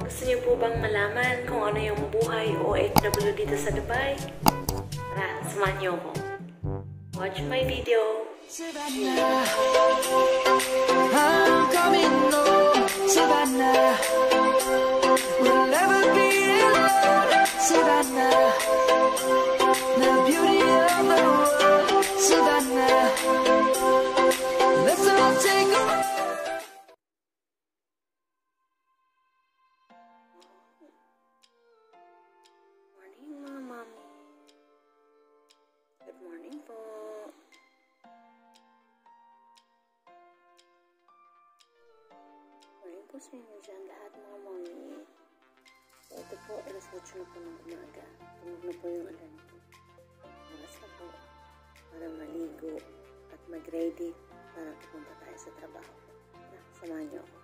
Gusto niyo po bang malaman kung ano yung buhay OFW dito sa Dubai? Tara, samahan niyo ako. Watch my video! Savannah, I'm coming home. Savannah, we'll never be alone. Savannah, the beauty of the world. Savannah, let's all take a Morning, mga mami. Good morning po. Morning po sa inyo dyan lahat, mga mami. So, ito po, alas 8 na po ng umaga. Tunog na po yung alarm ko. Oras na po para maligo at mag-ready para pupunta tayo sa trabaho. Samahan niyo ako.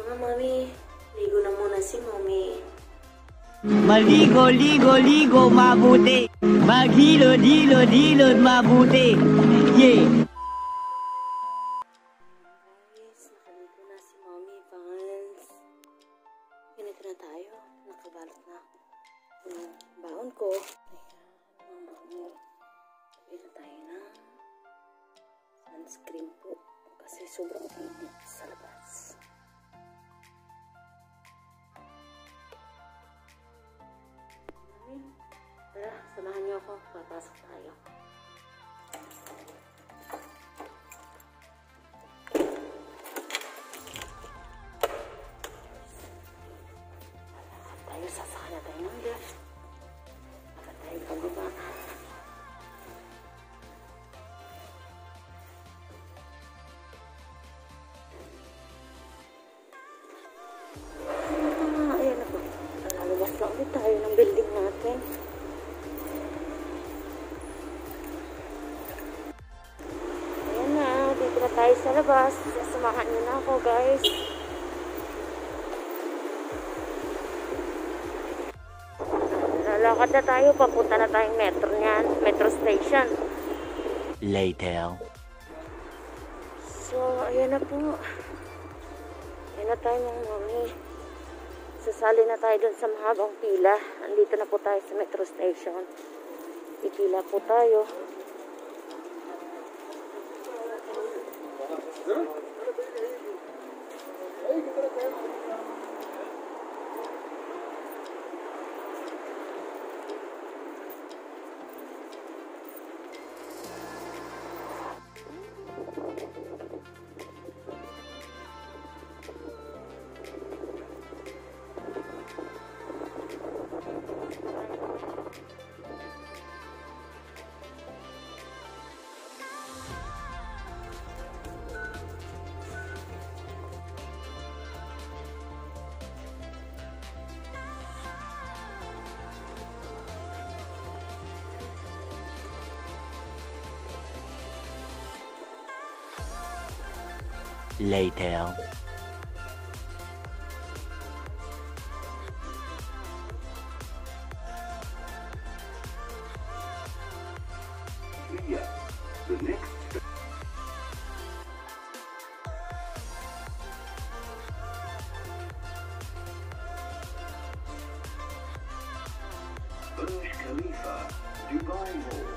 Mga mami, ligo na muna si mami. Maligo, ligo, ligo, mabuti. Maghilod, hilod, hilod, mabuti. Yeah. Guys, nakaligo na si Mommy Vance. Ganito na tayo. Nakabalot na yung baon ko. Ayan, mga mami. Sabi na tayo ng sunscreen po. Kasi sobrang init sa labas. Tara, samahan niyo ako. Papasok tayo. Sasakay na tayo ng lift. Agad tayo pababa. Ayan na po. Lalabas lang ulit tayo ng building natin. Ayan na. Dito na tayo sa labas. Sasamahan niyo na ako, guys. Lalakad na tayo. Papunta na tayong metro niyan. Metro station. Later. So, ayan na po. Ayan na tayo, mga mami. Sasali na tayo dun sa mahabang pila. Andito na po tayo sa metro station. Pipila po tayo. Later. Yes, the next Burj Khalifa, Dubai Mall.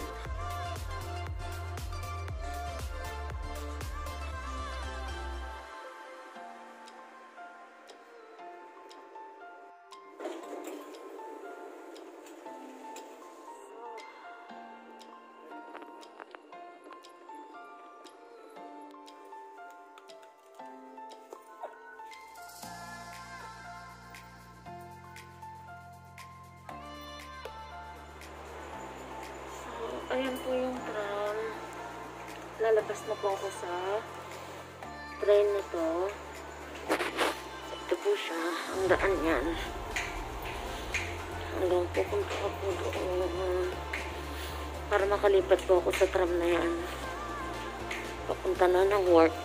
ayan po yung tram. Lalabas na po ako sa train na to. Ito po siya. Ang daan yan. Hanggang pupunta ko po doon. Para makalipat po ako sa tram na yan. Papunta na ng work.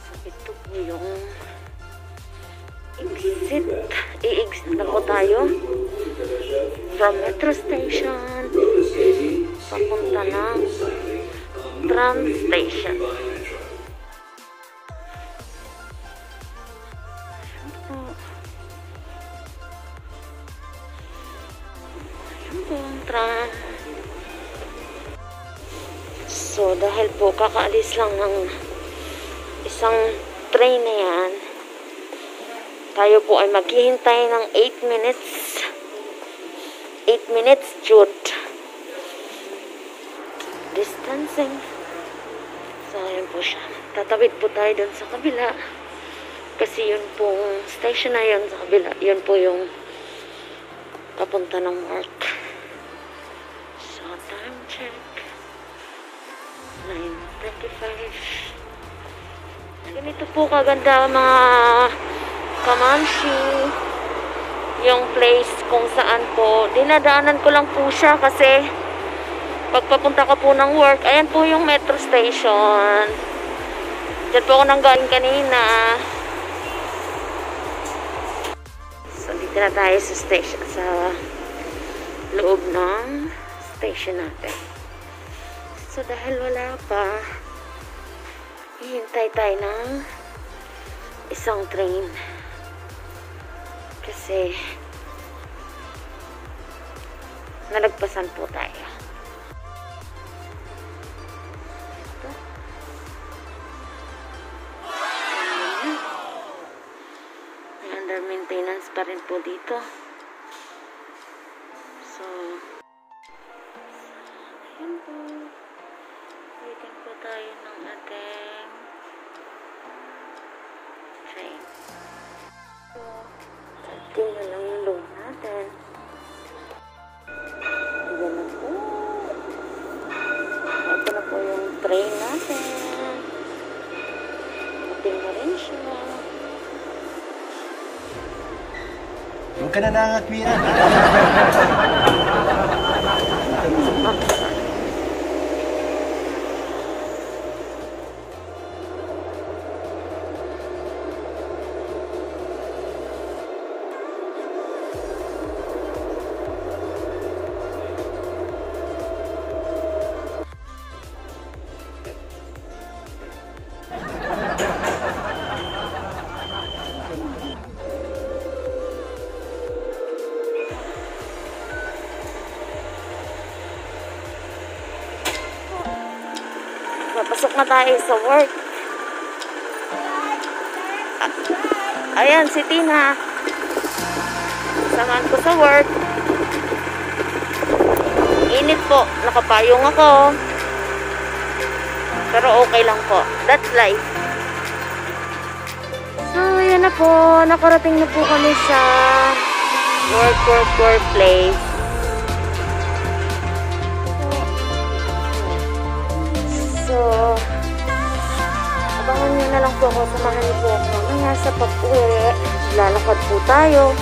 So, ito po yung exit. I-exit na po tayo. From metro station. Papunta na tram station. Tram. So, dahil po kakaalis lang ng isang train na yan, tayo po ay maghihintay ng 8 minutes. 8 minutes, Jude. Distancing. So, ayan po siya. Tatawid po tayo dun sa kabila. Kasi yun pong station na yun sa kabila. Yun po yung papunta ng work. So, time check. 9:25. Ganito po kaganda mga kamamshi. Yung place kung saan po. Dinadaanan ko lang po siya kasi pagpapunta ko po ng work, ayan po yung metro station. Diyan po ako nanggaling kanina. So, dito na tayo sa station, sa loob ng station natin. So, dahil wala pa, hihintay tayo ng isang train. Kasi, nalagpasan po tayo. Ito. Under maintenance pa rin po dito. So, ayan po. Waiting po tayo ng ating train. So, tingnan lang yung load natin. Ayan na po. Ito na po yung train natin. Ating na rin siya. Huwag ka na nangakwiran. Papasok na tayo sa work. Ayan, si Tina. Samahan ko sa work. Init po. Nakapayong ako. Pero okay lang po. That's life. So, ayan na po. Nakarating na po kami sa workplace. So, abangan nyo na lang po ako. Samahan niyo po ako mamaya sa pag-uwi. Lalakad po tayo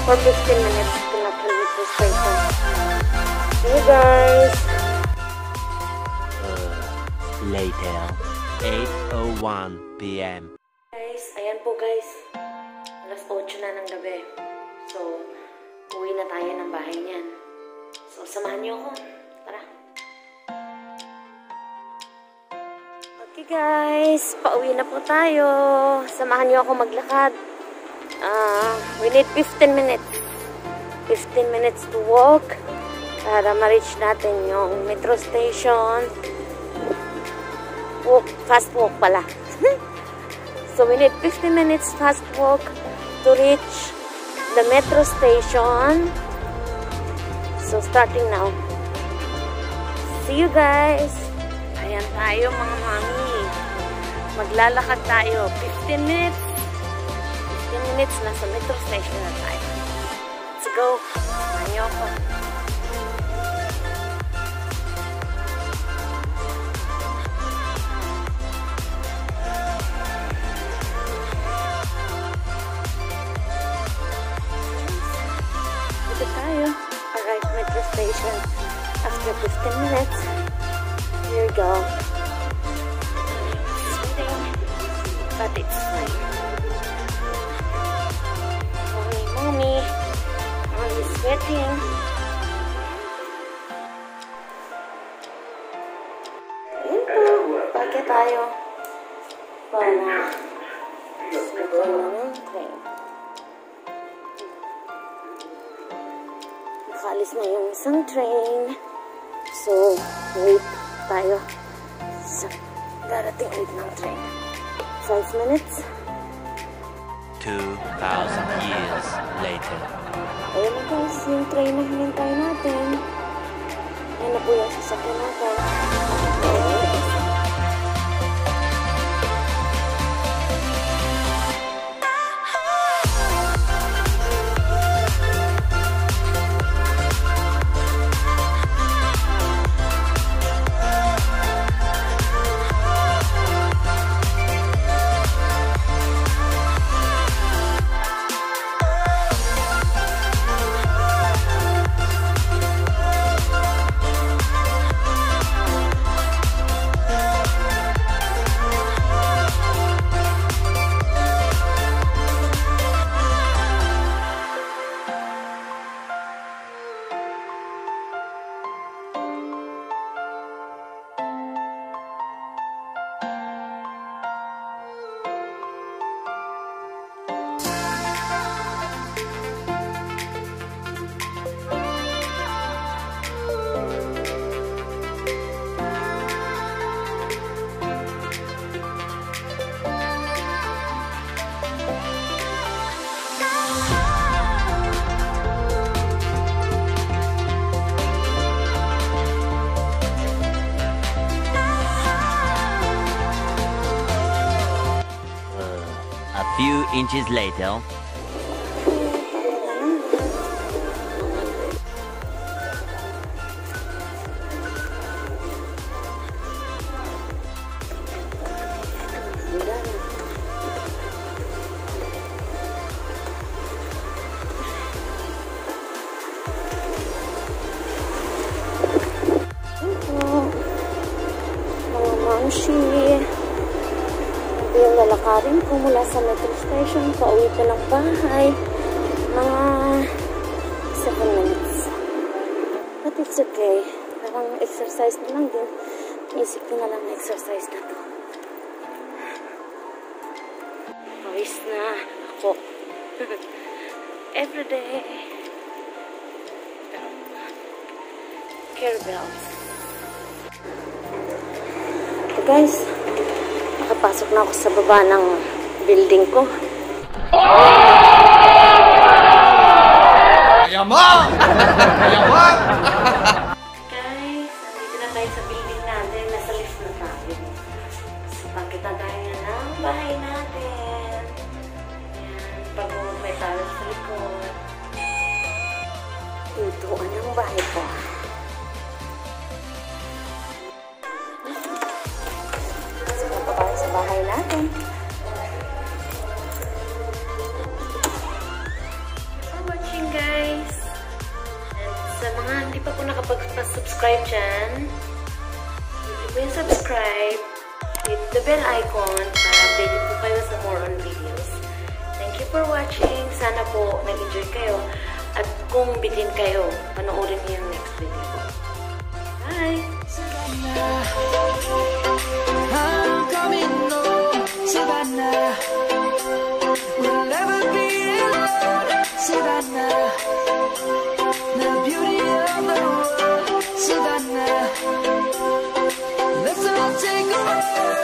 for 15 minutes to Attribution station. See you guys! Later, 8:01 p.m. Guys, ayan po guys. Alas 8 na ng gabi. So, uwi na tayo ng bahay niyan. So, samahan niyo ako. Tara! Okay guys, pauwi na po tayo. Samahan niyo ako maglakad. We need 15 minutes. 15 minutes to walk para ma-reach natin yung metro station. Fast walk pala. So we need 15 minutes fast walk to reach the metro station. So starting now. See you guys. Ayan tayo mga mami. Maglalakad tayo. 15 minutes. 15 15 minutes, nasa metro station na tayo. Let's go! Samahan niyo ako. Dito tayo. Arrive metro station after 15 minutes. Here we go. Sweating, but it's fine. Mommy, mommy's sweating. Ayun po, bakit tayo? Para sweating na yung train. Nakaalis na yung isang train. So, wait tayo sa darating ulit ng train. 5 minutes. 2,000 years later. Ayan na guys, yung train na hinintay natin. Ayan na po yung sasakyan natin. A few inches later. Mamshi. Yung lalakarin ko mula sa metro station, pauwi ko ng bahay, mga 7 minutes. But it's okay. Parang exercise na lang din. Isip ko na lang na exercise na to. Pawis na ako. Everyday. Care bells. So guys, nakapasok na ako sa baba ng building ko. Ayama! Ayama! Guys, nandito na tayo sa building natin. Nasa lift na tayo. So, pagkita tayo na ng bahay natin. Ayan, pag-uwi may tawag sa likod. Ito, anong bahay ko? Sa bahay natin. Thanks for watching guys. And sa mga hindi pa po nakapag-subscribe dyan, hindi po yung subscribe, hit the bell icon para updated po kayo sa more on videos. Thank you for watching. Sana po nag-enjoy kayo. At kung bitin kayo, panoorin niyo yung next video ko. Bye! I'm coming home, Savannah. We'll never be alone, Savannah. The beauty of the world, Savannah. Let's all take a ride.